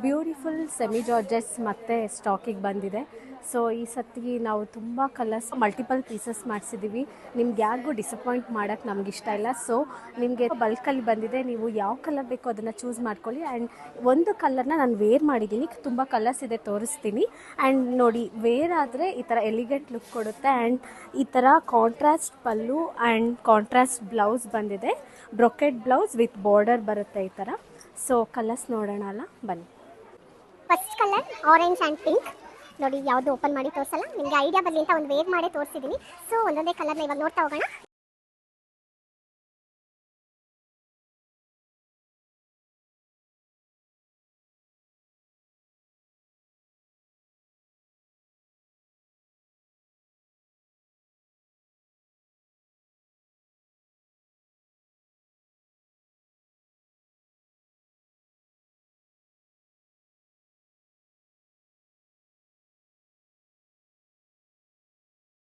Beautiful semi ಜಾರ್ಜೆಸ್ ಮತ್ತೆ ಸ್ಟಾಕಿಗೆ ಬಂದಿದೆ. So ಈ ಸತಿ ನಾವು ತುಂಬ ಕಲರ್ಸ್ ಮಲ್ಟಿಪಲ್ ಪೀಸಸ್ ಮಾಡಿಸಿದ್ದೀವಿ. ನಿಮ್ಗೆ ಯಾರಿಗೂ ಡಿಸಪಾಯಿಂಟ್ ಮಾಡೋಕ್ಕೆ ನಮ್ಗೆ ಇಷ್ಟ ಇಲ್ಲ. ಸೊ ನಿಮಗೆ ಬಲ್ಕಲ್ಲಿ ಬಂದಿದೆ, ನೀವು ಯಾವ ಕಲರ್ ಬೇಕೋ ಅದನ್ನು ಚೂಸ್ ಮಾಡ್ಕೊಳ್ಳಿ. ಆ್ಯಂಡ್ ಒಂದು ಕಲರ್ನ ನಾನು ವೇರ್ ಮಾಡಿದ್ದೀನಿ, ತುಂಬ ಕಲರ್ಸ್ ಇದೆ ತೋರಿಸ್ತೀನಿ. ಆ್ಯಂಡ್ ನೋಡಿ, ವೇರ್ ಆದರೆ ಈ ಥರ ಎಲಿಗೆಂಟ್ ಲುಕ್ ಕೊಡುತ್ತೆ. ಆ್ಯಂಡ್ ಈ ಥರ contrast pallu and contrast blouse ಬಂದಿದೆ. ಬ್ರೊಕೆಟ್ ಬ್ಲೌಸ್ ವಿತ್ ಬಾರ್ಡರ್ ಬರುತ್ತೆ ಈ ಥರ. ಸೊ ಕಲರ್ಸ್ ನೋಡೋಣ ಅಲ್ಲ, ಬನ್ನಿ. First colour orange and pink. ನೋಡಿ, ಯಾವುದು ಓಪನ್ ಮಾಡಿ ತೋರಿಸಲ್ಲ, ನಿಮಗೆ ಐಡಿಯಾ ಬರಲಿ ಅಂತ ಒಂದು ವೇರ್ ಮಾಡೇ ತೋರಿಸಿದ್ದೀನಿ. ಸೊ ಒಂದೊಂದೇ ಕಲರ್ನ ಇವಾಗ ನೋಡ್ತಾ ಹೋಗೋಣ.